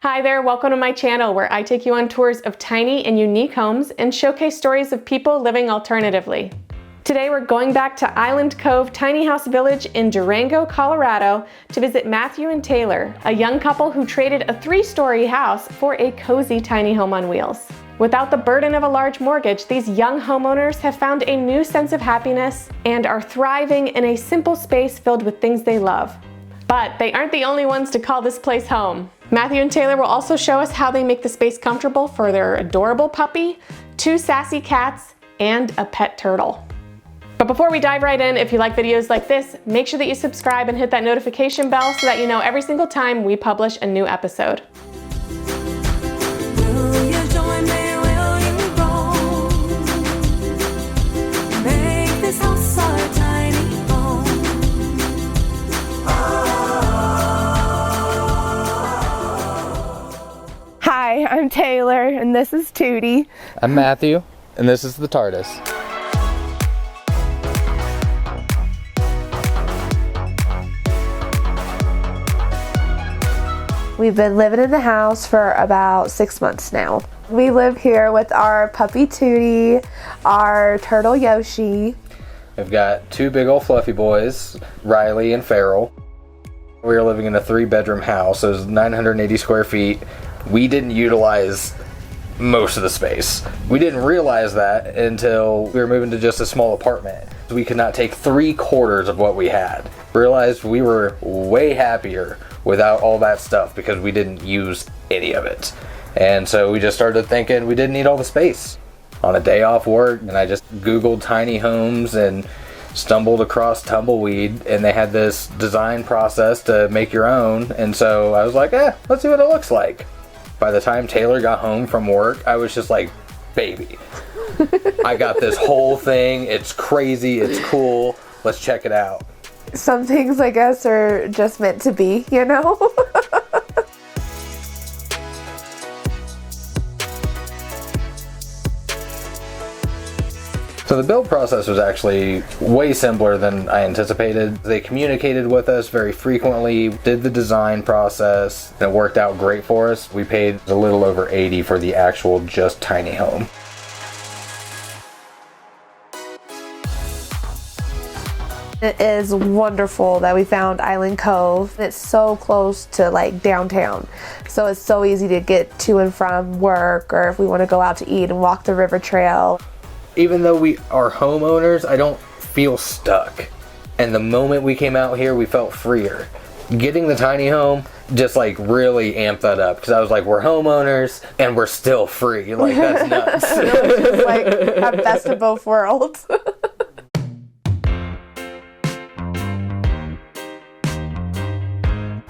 Hi there, welcome to my channel where I take you on tours of tiny and unique homes and showcase stories of people living alternatively. Today we're going back to Island Cove Tiny House Village in Durango, Colorado to visit Matheu and Taylor, a young couple who traded a 3-story house for a cozy tiny home on wheels. Without the burden of a large mortgage, these young homeowners have found a new sense of happiness and are thriving in a simple space filled with things they love. But they aren't the only ones to call this place home. Matheu and Taylor will also show us how they make the space comfortable for their adorable puppy, 2 sassy cats, and a pet turtle. But before we dive right in, if you like videos like this, make sure that you subscribe and hit that notification bell so that you know every single time we publish a new episode. Will you join me? Will you roll? Make this house our tiny home. Hi, I'm Taylor, and this is Tootie. I'm Matheu, and this is the Tardis. We've been living in the house for about 6 months now. We live here with our puppy Tootie, our turtle Yoshi. We've got 2 big old fluffy boys, Riley and Farrell. We were living in a 3-bedroom house. It was 980 square feet. We didn't utilize most of the space. We didn't realize that until we were moving to just a small apartment. We could not take 3/4 of what we had. Realized we were way happier without all that stuff because we didn't use any of it. And so we just started thinking we didn't need all the space. On a day off work, and I just Googled tiny homes and stumbled across Tumbleweed, and they had this design process to make your own. And so I was like, let's see what it looks like. By the time Taylor got home from work, I was just like, baby, I got this whole thing. It's crazy. It's cool. Let's check it out. Some things, I guess, are just meant to be, you know? So the build process was actually way simpler than I anticipated. They communicated with us very frequently, did the design process, and it worked out great for us. We paid a little over $80 for the actual just tiny home. It is wonderful that we found Island Cove. It's so close to like downtown, so it's so easy to get to and from work, or if we want to go out to eat and walk the river trail. Even though we are homeowners, I don't feel stuck. And the moment we came out here, we felt freer. Getting the tiny home just like really amped that up, because I was like, we're homeowners and we're still free. Like, that's nuts. It's like a best of both worlds.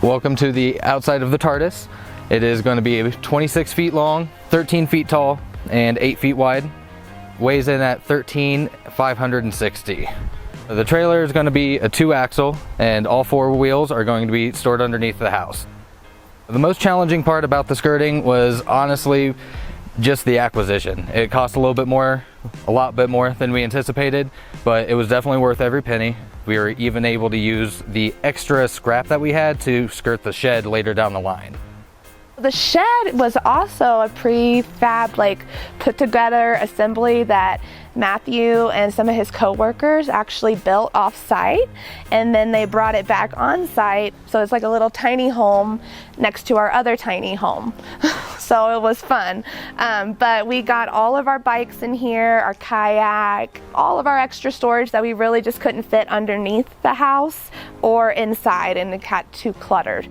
Welcome to the outside of the Tardis. It is going to be 26 feet long, 13 feet tall, and 8 feet wide. Weighs in at 13,560. The trailer is going to be a 2-axle, and all 4 wheels are going to be stored underneath the house. The most challenging part about the skirting was honestly just the acquisition. It cost a lot bit more than we anticipated, but it was definitely worth every penny. We were even able to use the extra scrap that we had to skirt the shed later down the line. The shed was also a prefab, like put together assembly that Matheu and some of his co-workers actually built off-site, and then they brought it back on-site. So it's like a little tiny home next to our other tiny home. So it was fun. But we got all of our bikes in here, our kayak, all of our extra storage that we really just couldn't fit underneath the house or inside, and it got too cluttered.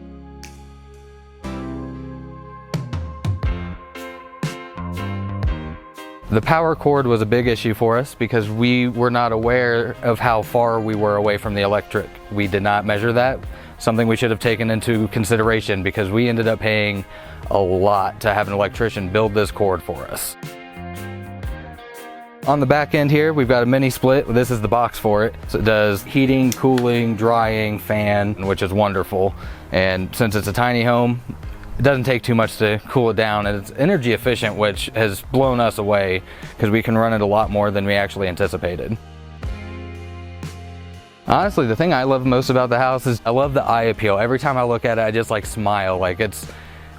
The power cord was a big issue for us because we were not aware of how far we were away from the electric. We did not measure that, something we should have taken into consideration, because we ended up paying a lot to have an electrician build this cord for us. On the back end here, we've got a mini split. This is the box for it. So it does heating, cooling, drying, fan, which is wonderful. And since it's a tiny home, it doesn't take too much to cool it down, and it's energy efficient, which has blown us away because we can run it a lot more than we actually anticipated. Honestly, the thing I love most about the house is I love the eye appeal. Every time I look at it, I just like smile. Like, it's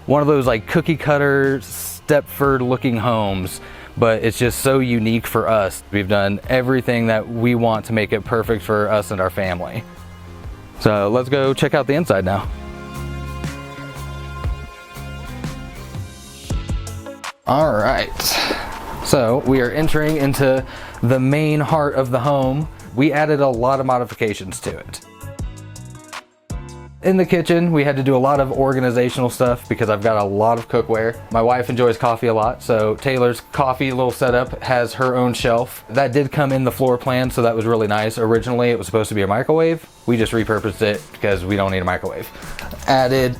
one of those like cookie cutter Stepford looking homes, but it's just so unique for us. We've done everything that we want to make it perfect for us and our family. So let's go check out the inside now. All right, so we are entering into the main heart of the home. We added a lot of modifications to it. In the kitchen, we had to do a lot of organizational stuff because I've got a lot of cookware. My wife enjoys coffee a lot, so Taylor's coffee little setup has her own shelf. That did come in the floor plan, so that was really nice. Originally, it was supposed to be a microwave. We just repurposed it because we don't need a microwave. Added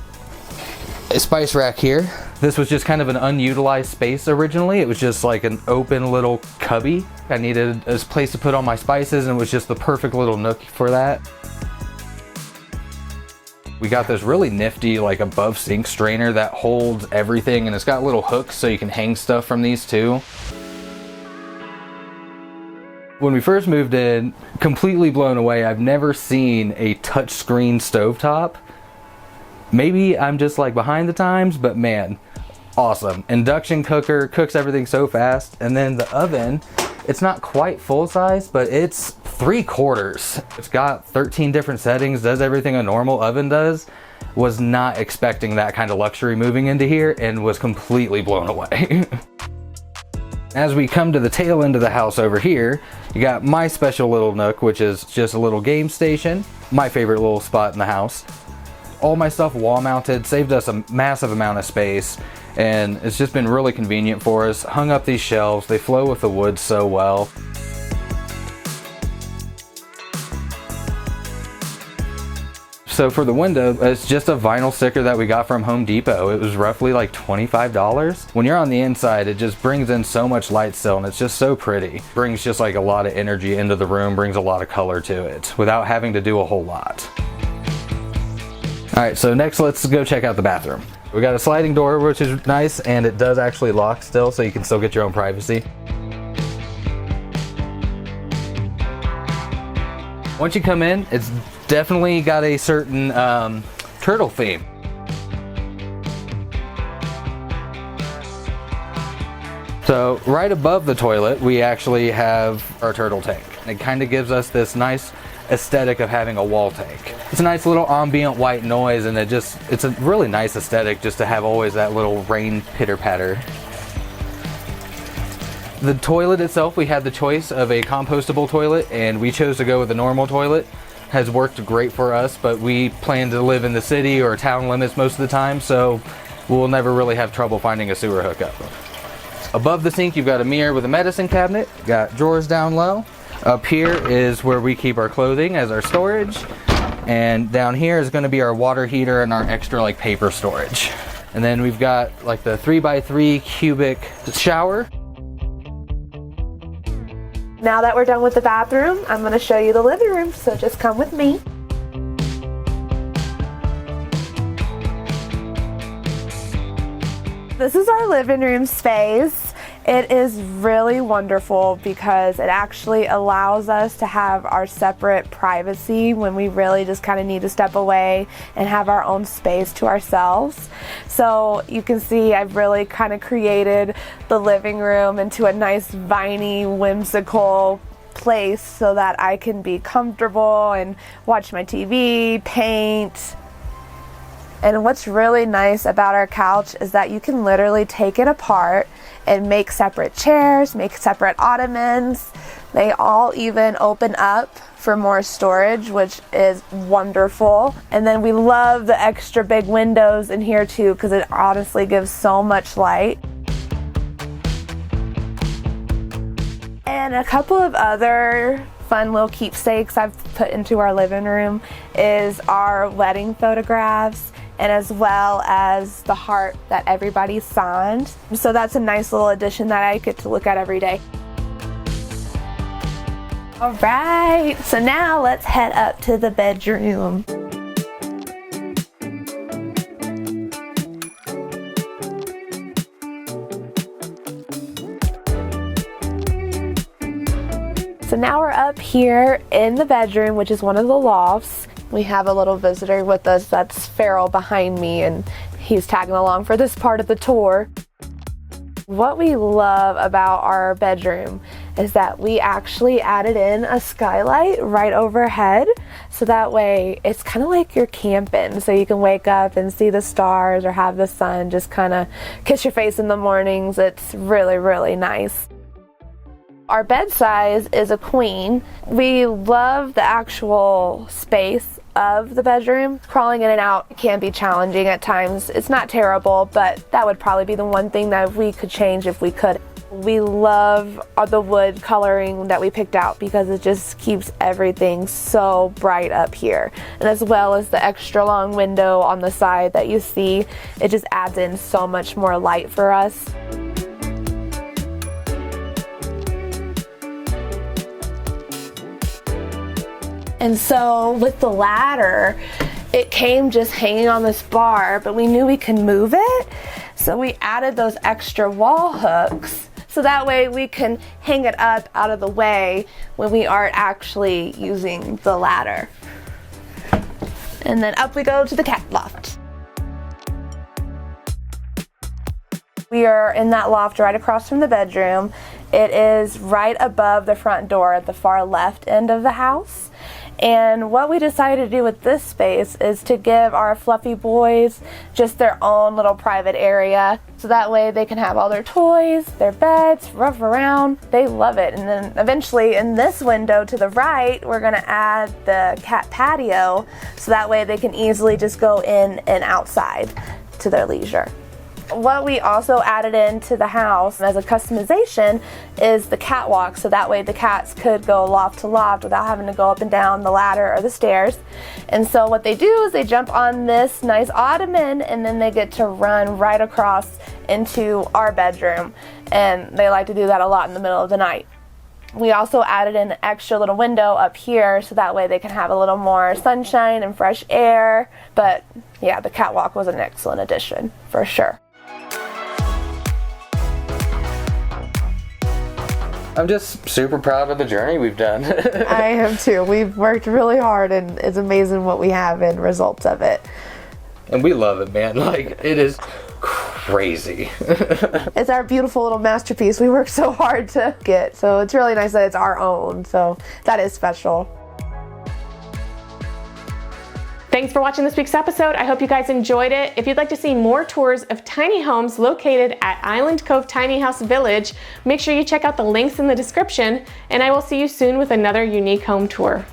a spice rack here. This was just kind of an unutilized space originally. It was just like an open little cubby. I needed a place to put all my spices, and it was just the perfect little nook for that. We got this really nifty like above sink strainer that holds everything, and it's got little hooks so you can hang stuff from these too. When we first moved in, completely blown away. I've never seen a touchscreen stovetop. Maybe I'm just like behind the times, but man, awesome. Induction cooker, cooks everything so fast. And then the oven, it's not quite full size, but it's 3/4. It's got 13 different settings, does everything a normal oven does. Was not expecting that kind of luxury moving into here and was completely blown away. As we come to the tail end of the house over here, you got my special little nook, which is just a little game station. My favorite little spot in the house. All my stuff wall mounted, saved us a massive amount of space, and it's just been really convenient for us. Hung up these shelves, they flow with the wood so well. So for the window, it's just a vinyl sticker that we got from Home Depot. It was roughly like $25. When you're on the inside, it just brings in so much light still, and it's just so pretty. Brings just like a lot of energy into the room, brings a lot of color to it without having to do a whole lot. All right, so next let's go check out the bathroom. We got a sliding door, which is nice, and it does actually lock still, so you can still get your own privacy. Once you come in, it's definitely got a certain turtle theme. So right above the toilet, we actually have our turtle tank. It kind of gives us this nice aesthetic of having a wall tank. It's a nice little ambient white noise, and it's a really nice aesthetic just to have always that little rain pitter patter. The toilet itself, we had the choice of a compostable toilet, and we chose to go with a normal toilet. Has worked great for us, but we plan to live in the city or town limits most of the time, so we'll never really have trouble finding a sewer hookup. Above the sink, you've got a mirror with a medicine cabinet. Got drawers down low. Up here is where we keep our clothing as our storage. And down here is going to be our water heater and our extra like paper storage. And then we've got like the 3x3 cubic shower. Now that we're done with the bathroom, I'm going to show you the living room, so just come with me. This is our living room space. It is really wonderful because it actually allows us to have our separate privacy when we really just kind of need to step away and have our own space to ourselves. So you can see I've really kind of created the living room into a nice viney, whimsical place so that I can be comfortable and watch my TV, paint. And what's really nice about our couch is that you can literally take it apart and make separate chairs, make separate ottomans. They all even open up for more storage, which is wonderful. And then we love the extra big windows in here too, because it honestly gives so much light. And a couple of other fun little keepsakes I've put into our living room is our wedding photographs, and as well as the heart that everybody signed. So that's a nice little addition that I get to look at every day. All right, so now let's head up to the bedroom. So now we're up here in the bedroom, which is one of the lofts. We have a little visitor with us, that's Farrell behind me, and he's tagging along for this part of the tour. What we love about our bedroom is that we actually added in a skylight right overhead, so that way it's kind of like you're camping, so you can wake up and see the stars or have the sun just kind of kiss your face in the mornings. It's really, really nice. Our bed size is a queen. We love the actual space of the bedroom. Crawling in and out can be challenging at times. It's not terrible, but that would probably be the one thing that we could change if we could. We love the wood coloring that we picked out because it just keeps everything so bright up here. And as well as the extra long window on the side that you see, it just adds in so much more light for us. And so with the ladder, it came just hanging on this bar, but we knew we could move it. So we added those extra wall hooks, so that way we can hang it up out of the way when we aren't actually using the ladder. And then up we go to the cat loft. We are in that loft right across from the bedroom. It is right above the front door at the far left end of the house. And what we decided to do with this space is to give our fluffy boys just their own little private area, so that way they can have all their toys, their beds, rough around. They love it. And then eventually in this window to the right, we're gonna add the cat patio, so that way they can easily just go in and outside to their leisure. What we also added into the house as a customization is the catwalk, so that way the cats could go loft to loft without having to go up and down the ladder or the stairs. And so what they do is they jump on this nice ottoman, and then they get to run right across into our bedroom, and they like to do that a lot in the middle of the night. We also added an extra little window up here, so that way they can have a little more sunshine and fresh air. But yeah, the catwalk was an excellent addition for sure. I'm just super proud of the journey we've done. I am too. We've worked really hard, and it's amazing what we have and results of it. And we love it, man. Like, it is crazy. It's our beautiful little masterpiece we worked so hard to get. So it's really nice that it's our own. So that is special. Thanks for watching this week's episode. I hope you guys enjoyed it. If you'd like to see more tours of tiny homes located at Island Cove Tiny House Village, make sure you check out the links in the description, and I will see you soon with another unique home tour.